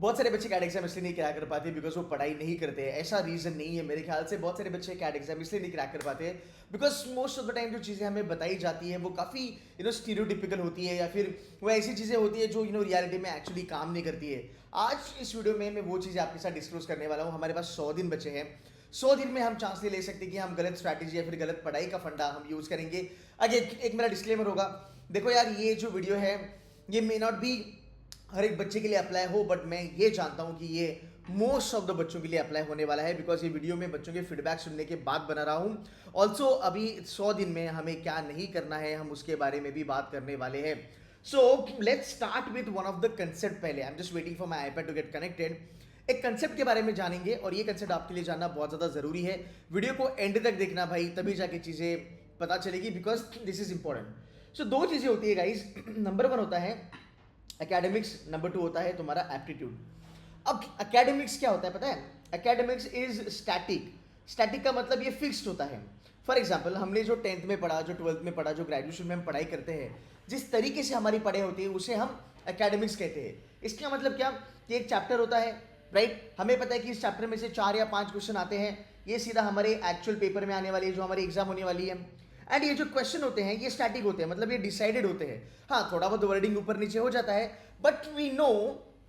बहुत सारे बच्चे कैट एग्जाम इसलिए नहीं क्रैक कर पाते बिकॉज वो पढ़ाई नहीं करते हैं। ऐसा रीजन नहीं है मेरे ख्याल से। बहुत सारे बच्चे कैट एग्जाम इसलिए नहीं क्रैक कर पाते because most of the time जो चीज़ें हमें बताई जाती है वो काफ़ी स्टीरियोटिपिकल होती है, या फिर वो ऐसी चीज़ें होती है जो रियलिटी में एक्चुअली काम नहीं करती है। आज इस वीडियो में मैं वो चीज़ें आपके साथ डिस्क्लोज करने वाला हूँ। हमारे पास 100 दिन बचे हैं। 100 दिन में हम चांस नहीं ले सकते कि हम गलत स्ट्रैटेजी या फिर गलत पढ़ाई का फंडा हम यूज़ करेंगे। आगे एक मेरा डिस्क्लेमर होगा। देखो यार, ये जो वीडियो है ये मे नॉट बी हर एक बच्चे के लिए अप्लाई हो, बट मैं ये जानता हूँ कि ये मोस्ट ऑफ द बच्चों के लिए अप्लाई होने वाला है बिकॉज ये वीडियो में बच्चों के फीडबैक सुनने के बाद बना रहा हूँ। ऑल्सो अभी 100 दिन में हमें क्या नहीं करना है हम उसके बारे में भी बात करने वाले हैं। So let's start with one of the concept. पहले I am just waiting for my iPad to get connected. एक कंसेप्ट के बारे में जानेंगे और ये कंसेप्ट आपके लिए जानना बहुत ज़्यादा ज़रूरी है। वीडियो को एंड तक देखना भाई, तभी जाके चीज़ें पता चलेगी बिकॉज दिस इज इंपॉर्टेंट। सो दो चीज़ें होती है गाइज। नंबर 1 होता है एकेडमिक्स, नंबर 2 होता है तुम्हारा एप्टीट्यूड। अब एकेडमिक्स क्या होता है पता है? Academics is static. स्टैटिक का मतलब ये फिक्स्ड होता है। फॉर एग्जाम्पल, हमने जो 10th में पढ़ा, जो 12th में पढ़ा, जो ग्रेजुएशन में हम पढ़ाई करते हैं, जिस तरीके से हमारी पढ़ाई होती है उसे हम एकेडमिक्स कहते हैं। इसका मतलब क्या कि एक चैप्टर होता है, राइट? हमें पता है कि इस चैप्टर में से 4 या 5 क्वेश्चन आते हैं, ये सीधा हमारे एक्चुअल पेपर में आने वाली है, जो हमारी एग्जाम होने वाली है। एंड ये जो क्वेश्चन होते हैं ये स्टैटिक होते हैं, मतलब ये डिसाइडेड होते हैं। हाँ, थोड़ा बहुत वर्डिंग ऊपर नीचे हो जाता है, बट वी नो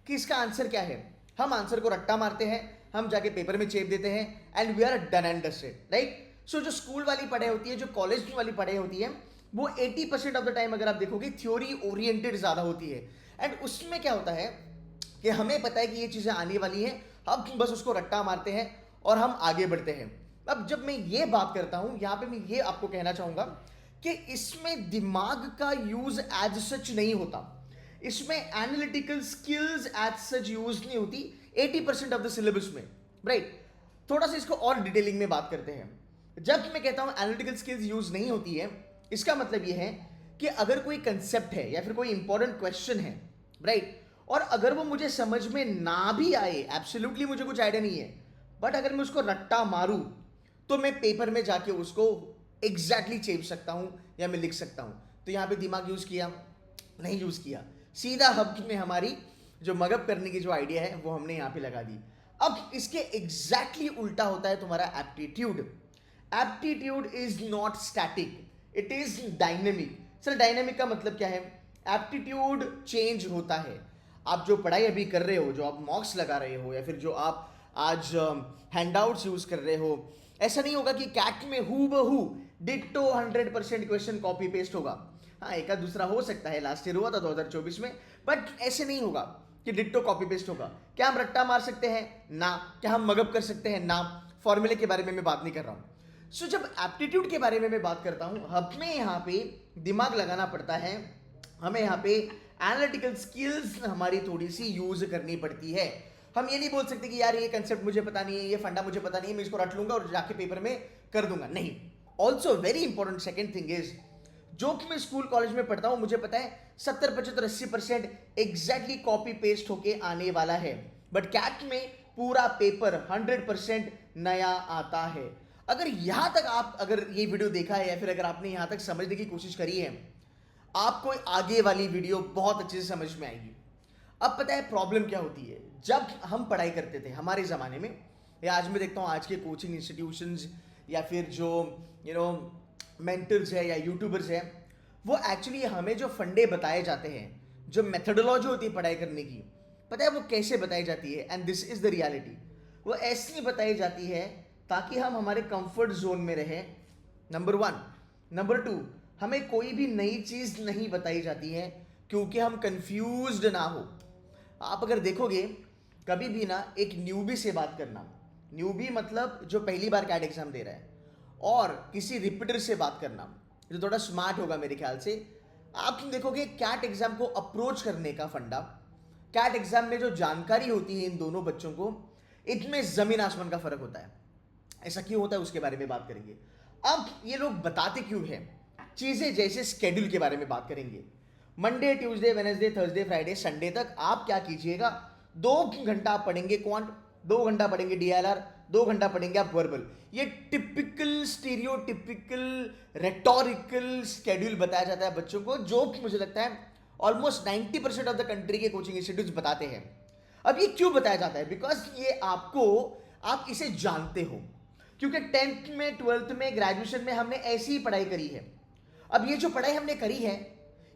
कि इसका आंसर क्या है। हम आंसर को रट्टा मारते हैं, हम जाके पेपर में चेप देते हैं, and we are done and dusted, right? So जो स्कूल वाली पढ़ाई होती है, जो कॉलेज वाली पढ़ाई होती है, वो 80% ऑफ द टाइम अगर आप देखोगे थ्योरी ओरिएंटेड ज्यादा होती है। एंड उसमें क्या होता है कि हमें पता है कि ये चीजें आने वाली हैं, हम बस उसको रट्टा मारते हैं और हम आगे बढ़ते हैं। अब जब मैं ये बात करता हूं, यहां पे मैं ये आपको कहना चाहूंगा कि इसमें दिमाग का यूज एज सच नहीं होता, इसमें analytical skills as such use नहीं होती 80% ऑफ द सिलेबस में, राइट? थोड़ा सा इसको और डिटेलिंग में बात करते हैं। जब मैं कहता हूं एनालिटिकल स्किल्स यूज नहीं होती है, इसका मतलब यह है कि अगर कोई कंसेप्ट है या फिर कोई इंपॉर्टेंट क्वेश्चन है, राइट, और अगर वो मुझे समझ में ना भी आए, एब्सोल्युटली मुझे कुछ आइडिया नहीं है, बट अगर मैं उसको रट्टा मारूं तो मैं पेपर में जाके उसको एग्जैक्टली चेप सकता हूं या मैं लिख सकता हूं। तो यहां पे दिमाग यूज किया नहीं, यूज किया, सीधा हब में हमारी जो मगअप करने की जो आइडिया है वो हमने यहां पे लगा दी। अब इसके एग्जैक्टली उल्टा होता है तुम्हारा aptitude. Aptitude is not static, it is dynamic. Sir dynamic का मतलब क्या है? एप्टीट्यूड चेंज होता है। आप जो पढ़ाई अभी कर रहे हो, जो आप मॉक्स लगा रहे हो, या फिर जो आप आज हैंडआउट्स यूज कर रहे हो, ऐसा नहीं होगा कि कैट में हु बहू डिट्टो 100% क्वेश्चन कॉपी पेस्ट होगा। हाँ, एक दूसरा हो सकता है, लास्ट ईयर हुआ था 2024 में, बट ऐसे नहीं होगा कि डिट्टो कॉपी पेस्ट होगा। क्या हम रट्टा मार सकते हैं? ना। क्या हम मगअप कर सकते हैं? ना। फॉर्मूले के बारे में मैं बात नहीं कर रहा हूं। सो जब एप्टीट्यूड के बारे में मैं बात करता हूं, हमें यहाँ पे दिमाग लगाना पड़ता है, हमें यहाँ पे एनालिटिकल स्किल्स हमारी थोड़ी सी यूज करनी पड़ती है। हम ये नहीं बोल सकते कि यार ये कंसेप्ट मुझे पता नहीं है, ये फंडा मुझे पता नहीं है, मैं इसको रट लूंगा और जाके पेपर में कर दूंगा। नहीं। Also very important second thing is, जो कि मैं स्कूल कॉलेज में पढ़ता हूं, मुझे पता है 70, 75, 80% एग्जैक्टली कॉपी पेस्ट होके आने वाला है, बट कैट में पूरा पेपर 100% नया आता है। अगर यहां तक आप अगर ये वीडियो देखा है या फिर अगर आपने यहां तक समझने की कोशिश करी है, आपको आगे वाली वीडियो बहुत अच्छे से समझ में आएगी। अब पता है प्रॉब्लम क्या होती है? जब हम पढ़ाई करते थे हमारे ज़माने में, या आज मैं देखता हूँ आज के कोचिंग इंस्टीट्यूशंस या फिर जो मेंटर्स है या यूट्यूबर्स है, वो एक्चुअली हमें जो फंडे बताए जाते हैं, जो मेथडोलॉजी होती है पढ़ाई करने की, पता है वो कैसे बताई जाती है? And this is the reality. वो ऐसी बताई जाती है ताकि हम हमारे कंफर्ट जोन में रहें, नंबर 1। नंबर 2, हमें कोई भी नई चीज़ नहीं बताई जाती है क्योंकि हम कंफ्यूज्ड ना हो। आप अगर देखोगे कभी भी ना, एक न्यूबी से बात करना, न्यूबी मतलब जो पहली बार कैट एग्जाम दे रहा है, और किसी रिपीटर से बात करना जो थोड़ा स्मार्ट होगा मेरे ख्याल से, आप देखोगे कैट एग्जाम को अप्रोच करने का फंडा, कैट एग्जाम में जो जानकारी होती है इन दोनों बच्चों को, इनमें जमीन आसमान का फर्क होता है। ऐसा क्यों होता है उसके बारे में बात करेंगे। अब ये लोग बताते क्यों हैं चीजें, जैसे स्केड्यूल के बारे में बात करेंगे। Monday, Tuesday, Wednesday, Thursday, Friday, Sunday तक आप क्या कीजिएगा, 2 घंटा आप पढ़ेंगे क्वांट, 2 घंटा पढ़ेंगे डीएलआर, 2 घंटा पढ़ेंगे आप वर्बल। ये टिपिकल स्टीरियोटिपिकल रेटोरिकल स्केड्यूल बताया जाता है बच्चों को, जो कि मुझे लगता है ऑलमोस्ट 90% ऑफ द कंट्री के कोचिंग इंस्टीट्यूट बताते हैं। अब ये क्यों बताया जाता है? बिकॉज ये आपको, आप इसे जानते हो, क्योंकि 10th में, 12th में, ग्रेजुएशन में हमने ऐसी ही पढ़ाई करी है। अब ये जो पढ़ाई हमने करी है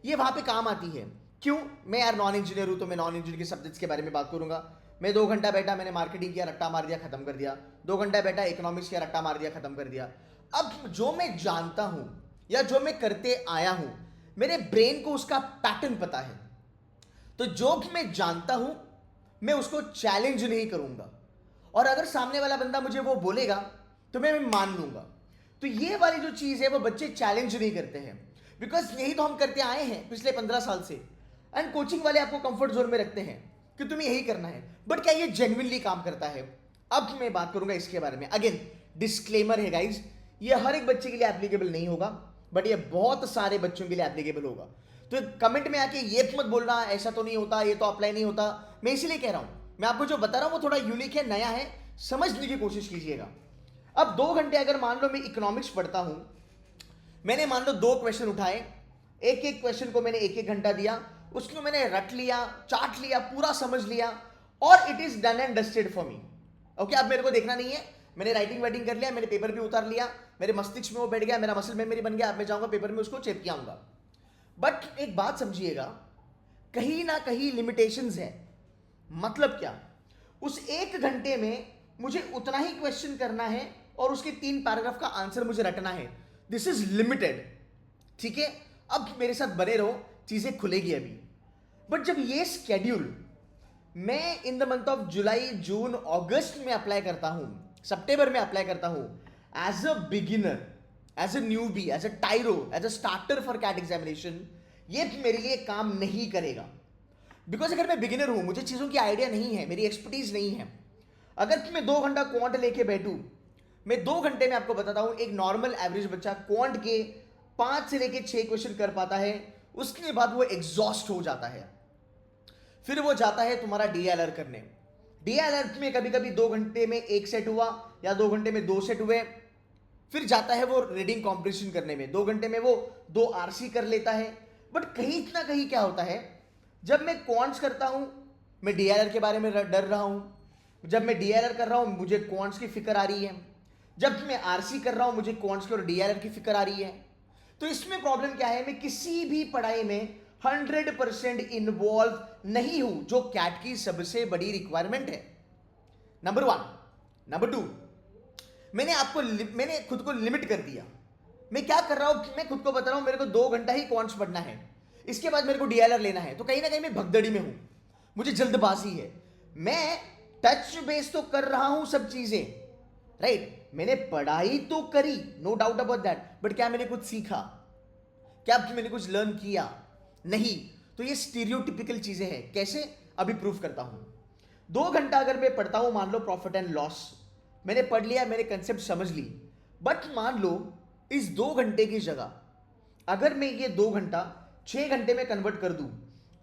ये वहां पे काम आती है। क्यों? मैं यार नॉन इंजीनियर हूं, तो मैं नॉन इंजीनियर के सब्जेक्ट्स के बारे में बात करूंगा। मैं 2 घंटा बैठा, मैंने मार्केटिंग किया, रट्टा मार दिया, खत्म कर दिया। 2 घंटा बैठा, इकोनॉमिक्स किया, रट्टा मार दिया, खत्म कर दिया। अब जो मैं जानता हूं या जो मैं करते आया हूं, मेरे ब्रेन को उसका पैटर्न पता है। तो जो भी मैं जानता हूं मैं उसको चैलेंज नहीं करूंगा, और अगर सामने वाला बंदा मुझे वो बोलेगा तो मैं मान लूंगा। तो ये वाली जो चीज है वो बच्चे चैलेंज नहीं करते हैं, बिकॉज यही तो हम करते आए हैं पिछले 15 साल से। एंड कोचिंग वाले आपको कंफर्ट जोन में रखते हैं कि तुम्हें यही करना है, बट क्या ये जेन्युइनली काम करता है? अब मैं बात करूंगा इसके बारे में। अगेन डिस्क्लेमर है गाइज, ये हर एक बच्चे के लिए एप्लीकेबल नहीं होगा, बट ये बहुत सारे बच्चों के लिए एप्लीकेबल होगा। तो कमेंट में आके ये मत बोलना ऐसा तो नहीं होता, ये तो अप्लाई नहीं होता। मैं इसीलिए कह रहा हूं, मैं आपको जो बता रहा हूं वो थोड़ा यूनिक है, नया है, समझने की कोशिश कीजिएगा। अब 2 घंटे अगर मान लो मैं इकोनॉमिक्स पढ़ता हूं, मैंने मान लो 2 क्वेश्चन उठाए, एक एक क्वेश्चन को मैंने 1-1 घंटा दिया, उसको मैंने रट लिया, चाट लिया, पूरा समझ लिया, और it is done and dusted for me. Okay, अब मेरे को देखना नहीं है, मैंने राइटिंग वाइटिंग कर लिया, मैंने पेपर भी उतार लिया, मेरे मस्तिष्क में वो बैठ गया, मेरा मसल मेमोरी बन गया। अब मैं जाऊंगा पेपर में उसको चिपके आऊंगा। बट एक बात समझिएगा, कहीं ना कहीं लिमिटेशंस है। मतलब क्या? उस 1 घंटे में मुझे उतना ही क्वेश्चन करना है और उसके 3 पैराग्राफ का आंसर मुझे रटना है। दिस इज लिमिटेड, ठीक है? अब मेरे साथ बने रहो, चीजें खुलेगी अभी। बट जब ये स्केड्यूल मैं in the month of July, June, अगस्त में अप्लाई करता हूं, सितंबर में अप्लाई करता हूं, as a beginner, as a newbie, as a tyro, as a starter for CAT examination, ये मेरे लिए काम नहीं करेगा। बिकॉज अगर मैं बिगिनर हूं, मुझे चीजों की आइडिया नहीं है, मेरी एक्सपर्टीज नहीं है, अगर मैं 2 घंटा क्वांट लेके बैठूं, मैं 2 घंटे में आपको बताता हूं एक नॉर्मल एवरेज बच्चा क्वांट के 5 से लेके 6 क्वेश्चन कर पाता है, उसके बाद वो एग्जॉस्ट हो जाता है। फिर वो जाता है तुम्हारा डीएलआर करने। डीएलआर में कभी कभी 2 घंटे में 1 सेट हुआ या 2 घंटे में 2 सेट हुए। फिर जाता है वो रीडिंग कॉम्प्रिहेंशन करने में, 2 घंटे में वो 2 आरसी कर लेता है। बट कहीं ना कहीं क्या होता है, जब मैं क्वांट्स करता हूं मैं डीएलआर के बारे में डर रहा हूं, जब मैं डीएलआर कर रहा हूं मुझे क्वांट्स की फिक्र आ रही है, जब मैं आरसी कर रहा हूं मुझे क्वांट्स की और डीएलआर की फिक्र आ रही है। तो इसमें प्रॉब्लम क्या है, मैं किसी भी पढ़ाई में 100% इन्वॉल्व नहीं हूं, जो कैट की सबसे बड़ी रिक्वायरमेंट है। नंबर 1। नंबर 2, मैंने खुद को लिमिट कर दिया। मैं क्या कर रहा हूं, मैं खुद को बता रहा हूं मेरे को 2 घंटा ही क्वांट्स पढ़ना है, इसके बाद मेरे को डीएलआर लेना है। तो कहीं ना कहीं मैं भगदड़ी में हूं, मुझे जल्दबाजी है। मैं टच बेस तो कर रहा हूं सब चीजें, राइट? मैंने पढ़ाई तो करी, no doubt about that, but क्या मैंने कुछ सीखा? क्या मैंने कुछ लर्न किया? नहीं। तो ये स्टीरियोटिपिकल चीजें हैं। कैसे? अभी प्रूफ करता हूं। 2 घंटा अगर मैं पढ़ता हूं, मान लो प्रॉफिट एंड लॉस, मैंने पढ़ लिया, मैंने कंसेप्ट समझ ली, बट मान लो इस 2 घंटे की जगह अगर मैं ये 2 घंटा 6 घंटे में कन्वर्ट कर दूं,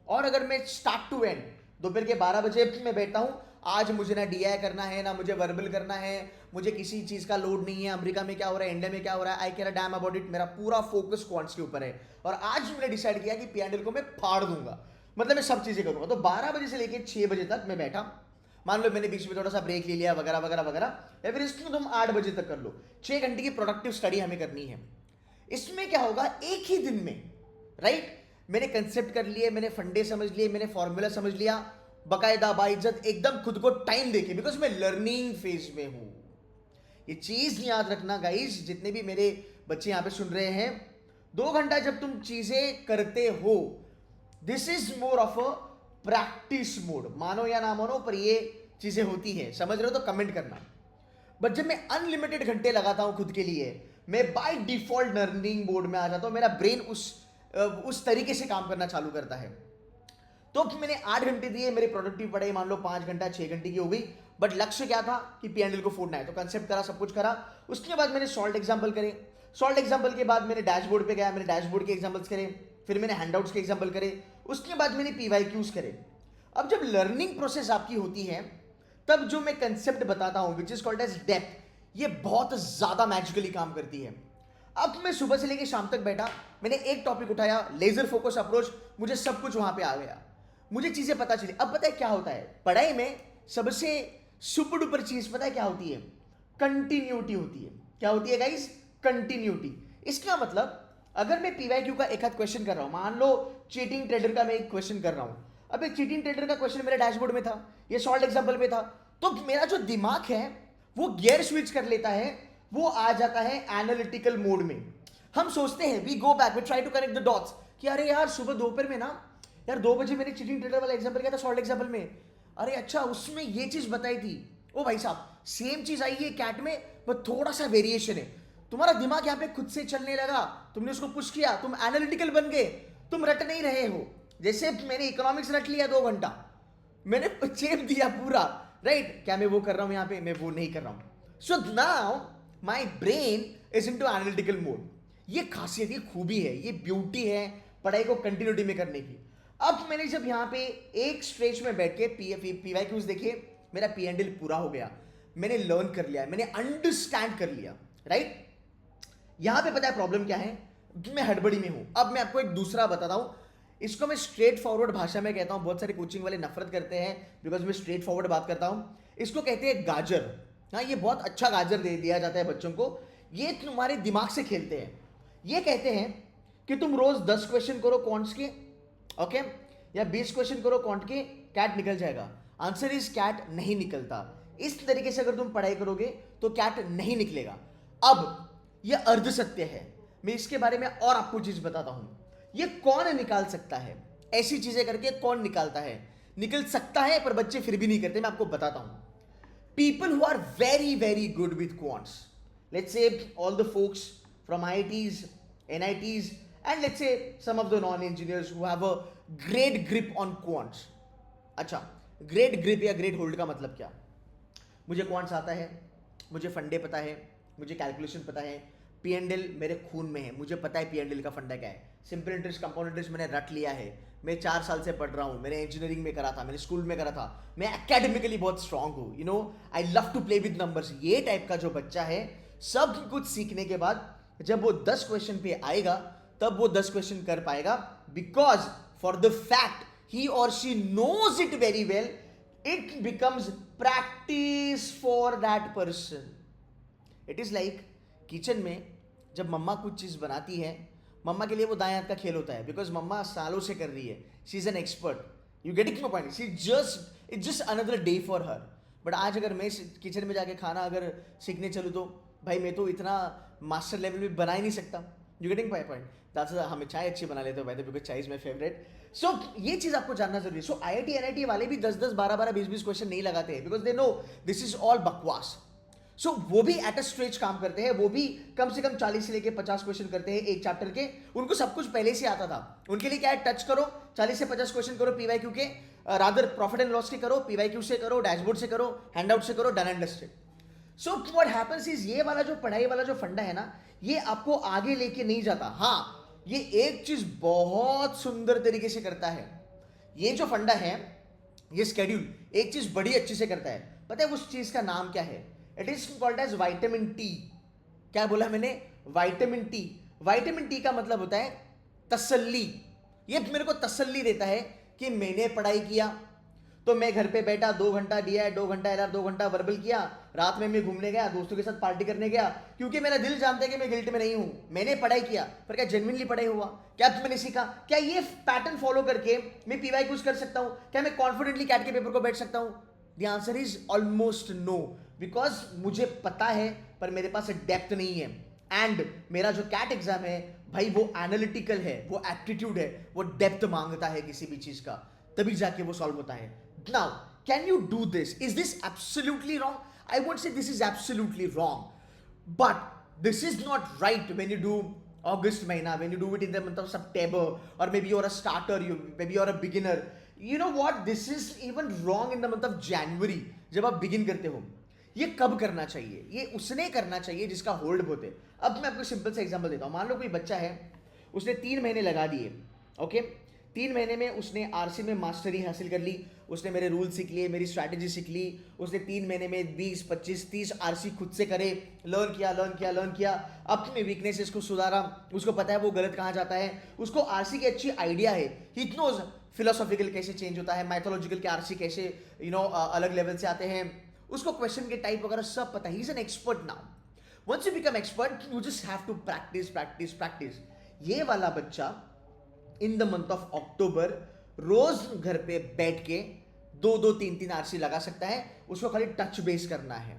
और अगर मैं स्टार्ट टू एंड दोपहर के 12 बजे मैं बैठता हूं, आज मुझे ना डीआई करना है, ना मुझे वर्बल करना है, मुझे किसी चीज का लोड नहीं है, अमेरिका में क्या हो रहा है, इंडिया में क्या हो रहा है, I care a damn about it, मेरा पूरा फोकस क्वांट्स के ऊपर है। और आज मैंने डिसाइड किया कि पीएनएल को मैं फाड़ दूंगा, मतलब मैं सब चीजें करूंगा। तो 12 बजे से लेकर 6 बजे तक मैं बैठा, मान लो मैंने बीच में थोड़ा सा ब्रेक ले लिया वगैरह वगैरह वगैरह, या फिर इसमें तुम 8 बजे तक कर लो। 6 घंटे की प्रोडक्टिव स्टडी हमें करनी है। इसमें क्या होगा, एक ही दिन में, राइट, मैंने कंसेप्ट कर लिए, मैंने फंडे समझ लिए, मैंने फॉर्मूला समझ लिया, बकायदा बाइज्जत एकदम खुद को टाइम देके, बिकॉज मैं लर्निंग फेज में हूं। ये चीज याद रखना गाइस, जितने भी मेरे बच्चे यहां पे सुन रहे हैं, 2 घंटा जब तुम चीजें करते हो, this is more of a practice mode. मानो या ना मानो, पर ये चीजें होती है, समझ रहे हो तो कमेंट करना। बट जब मैं अनलिमिटेड घंटे लगाता हूं खुद के लिए, मैं बाय डिफॉल्ट लर्निंग मोड में आ जाता हूं, मेरा ब्रेन उस तरीके से काम करना चालू करता है। तो मैंने 8 घंटे दिए, मेरी प्रोडक्टिव पढ़ाई मान लो 5 घंटा 6 घंटे की हो गई, बट लक्ष्य क्या था कि पीएनएल को फोड़ना है। तो कंसेप्ट करा, सब कुछ करा, उसके बाद मैंने सॉल्ट एग्जांपल करे, सॉल्ट एग्जांपल के बाद मैंने डैशबोर्ड पे गया, मैंने डैशबोर्ड के एग्जांपल्स करे, फिर मैंने हैंडआउट्स के एग्जांपल करे, उसके बाद मैंने पीवाईक्यूज करे। अब जब लर्निंग प्रोसेस आपकी होती है, तब जो मैं कंसेप्ट बताता हूं which is called as depth, ये बहुत ज्यादा मैजिकली काम करती है। अब मैं सुबह से लेकर शाम तक बैठा, मैंने एक टॉपिक उठाया, लेजर फोकस अप्रोच, मुझे सब कुछ वहां पे आ गया। मुझे चीजें पता चली। अब पता है क्या होता है पढ़ाई में, सबसे सुपर डुपर चीज पता है क्या होती है? कंटिन्यूटी होती है। क्या होती है गाइस? कंटिन्यूटी। इसका मतलब अगर मैं पीवाईक्यू का एक आध क्वेश्चन कर रहा हूं, मान लो चीटिंग ट्रेडर का मैं एक क्वेश्चन कर रहा हूं, अब एक चीटिंग ट्रेडर का क्वेश्चन मेरे डैशबोर्ड में था, ये सॉल्ट एग्जांपल में था, तो मेरा जो दिमाग है वो गियर स्विच कर लेता है, वो आ जाता है एनालिटिकल मोड में। हम सोचते हैं, we go back, we try to connect the dots कि अरे यार सुबह दोपहर में ना यार 2 बजे मैंने चीटिंग ट्रेडर वाला एग्जांपल किया था सॉल्ट एग्जांपल में, अरे अच्छा उसमें ये चीज बताई थी। ओ भाई साहब सेम चीज आई है कैट में, बस थोड़ा सा वेरिएशन है। तुम्हारा दिमाग यहाँ पे खुद से चलने लगा, तुमने उसको पुश किया, तुम एनालिटिकल बन गए, तुम रट नहीं रहे हो। जैसे मैंने इकोनॉमिक्स रट लिया 2 घंटा, मैंने चेप दिया पूरा, राइट? क्या मैं वो कर रहा हूं यहाँ पे? मैं वो नहीं कर रहा हूं। So now my brain is into analytical mode. ये खासियत, ये खूबी है, ये ब्यूटी है पढ़ाई को कंटिन्यूटी में करने की। अब मैंने जब यहाँ पे एक स्ट्रेच में बैठ के पीवाईक्यूज देखे, मेरा पीएनडीएल पूरा हो गया, मैंने लर्न कर लिया, मैंने अंडरस्टैंड कर लिया, राइट? यहां पे पता है प्रॉब्लम क्या है? मैं हड़बड़ी में हूं। अब मैं आपको एक दूसरा बताता हूं, इसको मैं स्ट्रेट फॉरवर्ड भाषा में कहता हूं, बहुत सारे कोचिंग वाले नफरत करते हैं बिकॉज मैं स्ट्रेट फॉरवर्ड बात करता हूं। इसको कहते हैं गाजर। हाँ, ये बहुत अच्छा गाजर दे दिया जाता है बच्चों को, ये तुम्हारे दिमाग से खेलते हैं। ये कहते हैं कि तुम रोज 10 क्वेश्चन करो क्वांट्स के, ओके, या 20 क्वेश्चन करो क्वांट के, कैट निकल जाएगा। आंसर इज कैट नहीं निकलता। इस तरीके से अगर तुम पढ़ाई करोगे तो कैट नहीं निकलेगा। अब यह अर्ध सत्य है, मैं इसके बारे में और आपको चीज बताता हूं। ये कौन निकाल सकता है? ऐसी चीजें करके कौन निकालता है? निकल सकता है पर बच्चे फिर भी नहीं करते। मैं आपको बताता हूं। People who are very very good with quants, let's say all the folks from IITs, NITs, and let's say some of the non engineers who have a great grip on quants. अच्छा, great grip या great hold का मतलब क्या? मुझे quants आता है, मुझे फंडे पता है, मुझे कैलकुलेशन पता है, पीएनडीएल मेरे खून में है, मुझे पता है पीएनडीएल का फंडा क्या है। सिंपल इंटरेस्ट, कंपाउंड इंटरेस्ट मैंने रट लिया है, मैं 4 साल से पढ़ रहा हूँ, मैंने इंजीनियरिंग में करा था, मैंने स्कूल में करा था, मैं एकेडमिकली बहुत स्ट्रांग हूँ, you know I love to play with numbers. ये टाइप का जो बच्चा है, सब कुछ सीखने के बाद जब वो 10 क्वेश्चन पे आएगा तब वो 10 क्वेश्चन कर पाएगा, because for the fact he और she knows it very well, it becomes practice for that person. It is like kitchen में जब मम्मा कुछ चीज बनाती है, मम्मा के लिए वो दाएं हाथ का खेल होता है, बिकॉज मम्मा सालों से कर रही है, she is an expert, you getting my point? She just it's just another day for her. But आज अगर मैं किचन में जाके खाना अगर सीखने चलूँ तो भाई मैं तो इतना मास्टर लेवल में बना ही नहीं सकता। You getting my point? That's हमें चाय अच्छी बना लेते हो भाई, बिकॉज चाय इज माय फेवरेट। सो ये चीज आपको जानना जरूरी है। सो आईआईटी एनआईटी वाले भी 10-10, 12-12, 20-20 क्वेश्चन नहीं लगाते हैं, because they know this is all बकवास। सो वो भी एट अ स्ट्रेच काम करते हैं, वो भी कम से कम 40 से लेके 50 क्वेश्चन करते हैं एक चैप्टर के। उनको सब कुछ पहले से आता था। उनके लिए क्या है, टच करो, 40 से 50 क्वेश्चन करो पीवाईक्यू के, रादर प्रॉफिट एंड लॉस के करो, पीवाईक्यू से करो, डैशबोर्ड से करो, हैंडआउट से करो, done and dusted. So what happens is, ये वाला जो पढ़ाई वाला जो फंडा है ना, ये आपको आगे लेके नहीं जाता। हाँ, ये एक चीज बहुत सुंदर तरीके से करता है, ये जो फंडा है, ये स्केड्यूल एक चीज बड़ी अच्छी से करता है। पता है उस चीज का नाम क्या है? It is called as vitamin T. क्या बोला मैंने? Vitamin T. विटामिन टी का मतलब होता है तसल्ली। ये मेरे को तसल्ली देता है कि मैंने पढ़ाई किया, तो मैं घर पे बैठा 2 घंटा दिया है, 2 घंटा एलआर, 2 घंटा वर्बल किया, रात में मैं घूमने गया, दोस्तों के साथ पार्टी करने गया, क्योंकि मेरा दिल जानता है कि मैं गिल्ट में नहीं हूं, मैंने पढ़ाई किया। पर क्या जेन्युइनली पढ़ाई हुआ? क्या मैंने सीखा? क्या ये पैटर्न फॉलो करके मैं पीवाईक्यूज कर सकता हूं? क्या मैं कॉन्फिडेंटली कैट के पेपर को बैठ सकता हूं? The answer is almost no, because मुझे पता है पर मेरे पास डेप्थ नहीं है। एंड मेरा जो कैट एग्जाम है भाई, वो एनालिटिकल है, वो एप्टीट्यूड है, वो डेप्थ मांगता है किसी भी चीज का, तभी जाके वो सॉल्व होता है। Now, can you do this? Is this absolutely wrong? I won't say this is absolutely wrong, but this is not right when you do August महीना, when you do it in the month of September, or maybe you're a starter, maybe you're a beginner. You know what? This is even wrong in the month of January, जब आप begin करते हो। ये कब करना चाहिए? ये उसने करना चाहिए जिसका होल्ड बहुत है। अब मैं आपको सिंपल सा एग्जांपल देता हूँ। मान लो कोई बच्चा है, उसने 3 महीने लगा दिए, ओके, 3 महीने में उसने आरसी में मास्टरी हासिल कर ली, उसने मेरे रूल सीख लिए, मेरी स्ट्रैटेजी सीख ली, उसने 3 महीने में 20, 25, 30 आरसी खुद से करे, लर्न किया, अपने वीकनेसेस को सुधारा, उसको पता है वो गलत कहाँ जाता है, उसको आरसी की अच्छी आइडिया है, ही नोज फिलोसॉफिकल कैसे चेंज होता है, माइथोलॉजिकल के आरसी कैसे अलग लेवल से आते हैं, उसको क्वेश्चन के टाइप वगैरह सब पता है. He is an expert now. Once you become expert you just have to practice practice practice. ये वाला बच्चा in the month of October रोज घर पे बैठ के 2-2, 3-3 आरसी लगा सकता है. उसको खाली टच बेस करना है.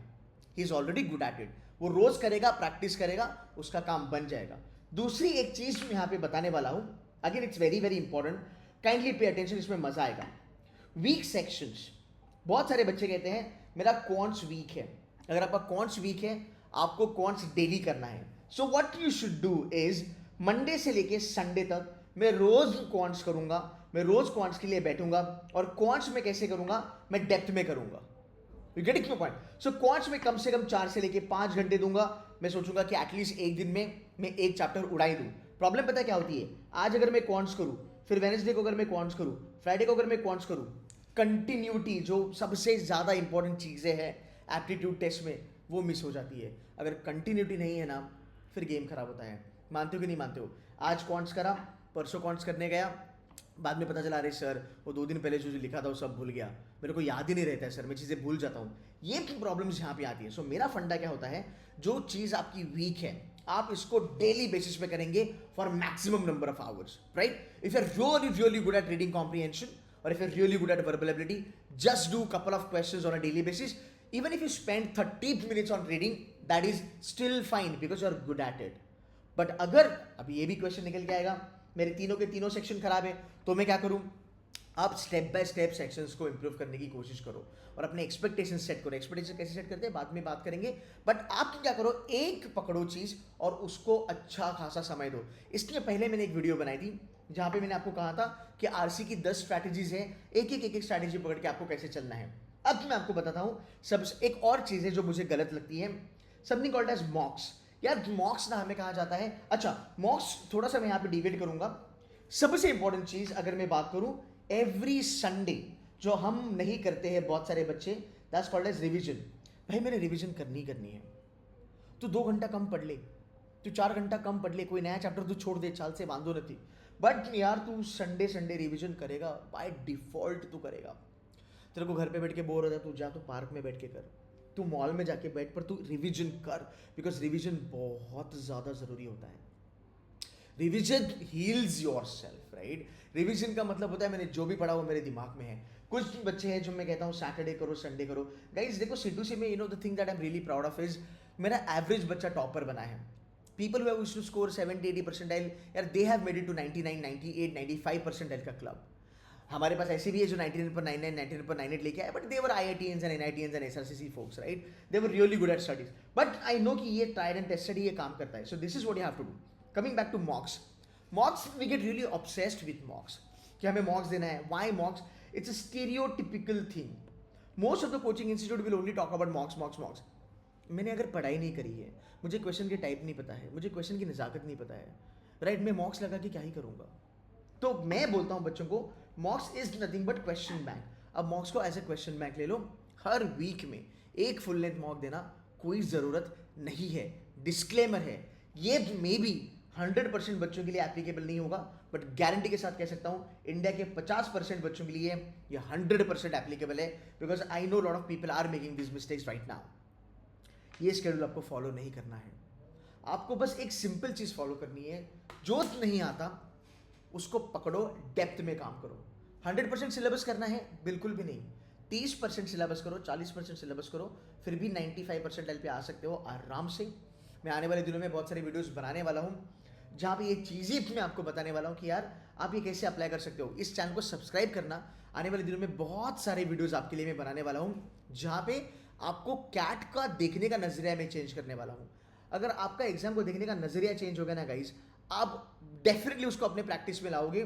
He is already good at it. वो रोज करेगा, प्रैक्टिस करेगा, उसका काम बन जाएगा. दूसरी एक चीज मैं यहां पे बताने वाला हूं, again it's very very important, kindly pay attention, इसमें मजा आएगा. Weak sections. बहुत सारे बच्चे कहते हैं मेरा क्वांट्स वीक है. अगर आपका क्वांट्स वीक है, आपको क्वांट्स डेली करना है. So what you should do is Monday से लेके संडे तक मैं रोज क्वांट्स करूंगा. मैं रोज क्वांट्स के लिए बैठूंगा. और क्वांट्स में कैसे करूंगा, मैं डेप्थ में करूंगा. You getting my point. So quants में कम से कम 4 से लेके 5 घंटे दूंगा. मैं सोचूंगा कि एटलीस्ट एक दिन में मैं एक चैप्टर उड़ाई दूं. प्रॉब्लम पता है क्या होती है, आज अगर मैं क्वांट्स करूं, फिर वेडनेसडे को अगर मैं क्वांट्स करूं, फ्राइडे को अगर मैं क्वांट्स करूं, कंटिन्यूटी जो सबसे ज्यादा इंपॉर्टेंट चीजें हैं एप्टीट्यूड टेस्ट में, वो मिस हो जाती है. अगर कंटिन्यूटी नहीं है ना, फिर गेम खराब होता है. मानते हो कि नहीं मानते हो? आज क्वांट्स करा, परसों क्वांट्स करने गया, बाद में पता चला अरे सर वो 2 दिन पहले जो लिखा था वो सब भूल गया, मेरे को याद ही नहीं रहता है सर, मैं चीज़ें भूल जाता हूँ. ये प्रॉब्लम्स यहाँ पे आती है. सो मेरा फंडा क्या होता है, जो चीज़ आपकी वीक है आप इसको डेली बेसिस पे करेंगे for maximum number of hours, right. If you are really really good at reading comprehension, or if you're really good at verbal ability, just do a couple of questions on a daily basis. Even if you spend 30 minutes on reading, that is still fine because you're good at it. But अगर अभी ये भी question निकल के आएगा मेरे तीनों के तीनों सेक्शन खराब है, तो मैं क्या करूं? आप स्टेप बाय स्टेप सेक्शंस को इंप्रूव करने की कोशिश करो और अपने एक्सपेक्टेशन सेट करो. एक्सपेक्टेशन कैसे सेट करते हैं बाद में बात करेंगे. बट आप क्या करो, एक पकड़ो चीज और उसको अच्छा खासा समय दो. इसके पहले मैंने एक वीडियो बनाई थी जहां पे मैंने आपको कहा था कि आरसी की 10 स्ट्रैटेजीज हैं, एक एक स्ट्रैटेजी पकड़ के आपको कैसे चलना है. अब मैं आपको बताता हूं सबसे एक और चीज है जो मुझे गलत लगती है. सबने कॉल्ड एज मॉक्स. यार मॉक्स ना हमें कहा जाता है, अच्छा मॉक्स थोड़ा सा मैं यहाँ पे डिवेट करूंगा. सबसे इंपॉर्टेंट चीज अगर मैं बात करूं, एवरी संडे जो हम नहीं करते हैं बहुत सारे बच्चे, दैट्स कॉल्ड एज रिविजन. भाई मैंने रिविजन करनी है. तू 2 घंटा कम पढ़ ले, तू 4 घंटा कम पढ़ ले, कोई नया चैप्टर तू छोड़ दे, चाल से बांधो नहीं. बट यार तू संडे रिवीजन करेगा, बाय डिफॉल्ट तू करेगा. तेरे को घर पे बैठ के बोर होता है, तू जा तो पार्क में बैठ के कर, तू मॉल में जाके बैठ, पर तू रिवीजन कर. बिकॉज रिवीजन बहुत ज़्यादा ज़रूरी होता है. Revision heels your self, right. Revision का मतलब होता है मैंने जो भी पढ़ा वो मेरे दिमाग में है. कुछ बच्चे हैं जो मैं कहता हूँ सैटरडे करो, संडे करो. गाइज देखो C2C में the thing that I am really proud of is मेरा एवरेज बच्चा टॉपर बना है. People who have used to score 70-80 percentile, यार they have made it to 99, 98, 95 percentile का क्लब. हमारे पास ऐसे भी है जो 99.99, 99.98 लेके आए, but they were IITians and NITians and SRCC folks, right? They were really good at studies. But I know कि ये tried and tested ये काम करता है. So this is what you have to do. Coming back to mocks. Mocks, we get really obsessed with mocks. कि हमें mocks देना है. Why mocks? It's a stereotypical thing. Most of the coaching institute will only talk about mocks. मैंने अगर पढ़ाई नहीं करी है, मुझे क्वेश्चन के टाइप नहीं पता है, मुझे क्वेश्चन की नज़ाकत नहीं पता है, राइट, मैं मॉक्स लगा के क्या ही करूँगा. तो मैं बोलता हूँ बच्चों को मॉक्स is nothing but question bank. अब मॉक्स को एज ए क्वेश्चन बैंक ले लो. हर वीक में एक फुल लेंथ मॉक देना कोई ज़रूरत नहीं है. डिस्क्लेमर है, ये मे बी 100% बच्चों के लिए एप्लीकेबल नहीं होगा, बट गारंटी के साथ कह सकता हूँ इंडिया के 50% बच्चों के लिए ये 100% एप्लीकेबल है. Because I know lot of people are making this mistakes right now. ये स्केड्यूल आपको फॉलो नहीं करना है. आपको बस एक सिंपल चीज़ फॉलो करनी है, जो नहीं आता उसको पकड़ो, डेप्थ में काम करो. 100% सिलेबस करना है बिल्कुल भी नहीं. 30% सिलेबस करो, 40% सिलेबस करो, फिर भी 95% पे आ सकते हो आराम से. मैं आने वाले दिनों में बहुत सारी वीडियोस बनाने वाला हूँ जहाँ पे ये चीज़ें मैं आपको बताने वाला हूँ कि यार आप ये कैसे अप्लाई कर सकते हो. इस चैनल को सब्सक्राइब करना. आने वाले दिनों में बहुत सारे वीडियोज़ आपके लिए मैं बनाने वाला हूँ जहाँ पे आपको कैट का देखने का नजरिया मैं चेंज करने वाला हूँ. अगर आपका एग्जाम को देखने का नजरिया चेंज हो गया ना गाइज, आप डेफिनेटली उसको अपने प्रैक्टिस में लाओगे.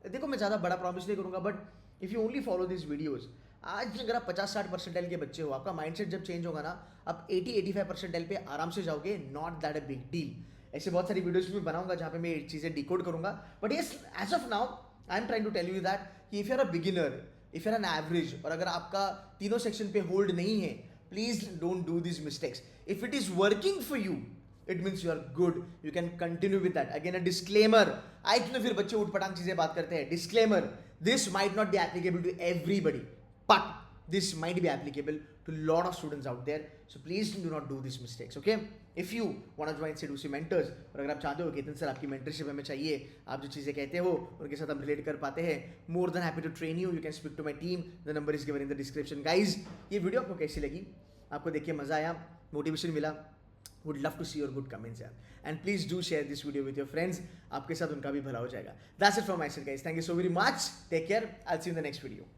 देखो मैं ज़्यादा बड़ा प्रॉमिस नहीं करूँगा, but if you only follow this videos, आज अगर आप 50-60 परसेंटाइल के बच्चे हो, आपका माइंडसेट जब चेंज होगा ना, आप 80-85 परसेंटाइल पे आराम से जाओगे. Not that a big deal. ऐसे बहुत सारी वीडियोज़ भी बनाऊंगा जहाँ पे मैं चीज़ें डिकोड करूँगा. But yes, as of now I am trying to tell you that कि if you are a beginner, if you are an average, और अगर आपका तीनों सेक्शन पे होल्ड नहीं है, please don't do these mistakes. If it is working for you, it means you are good, you can continue with that. Again a disclaimer, I क्यों फिर बच्चे उठपटांग चीजें बात करते हैं. Disclaimer, this might not be applicable to everybody, but this might be applicable to a lot of students out there, so please do not do these mistakes. Okay, if you want to join Seduce mentors, और अगर आप चाहते हो कि Ketan sir आपकी mentorship हमें चाहिए, आप जो चीज़ें कहते हो उनके साथ हम रिलेट कर पाते हैं, more than happy to train you. You can speak to my team, the number is given in the description. Guys, ये वीडियो आपको कैसी लगी? आपको देख के मज़ा आया, मोटिवेशन मिला? Would love to see your good comments यार, and please do share this video with your friends. आपके साथ उनका भी भला हो जाएगा. That's it from my side guys, thank you so very much, take care, I'll see you in the next video.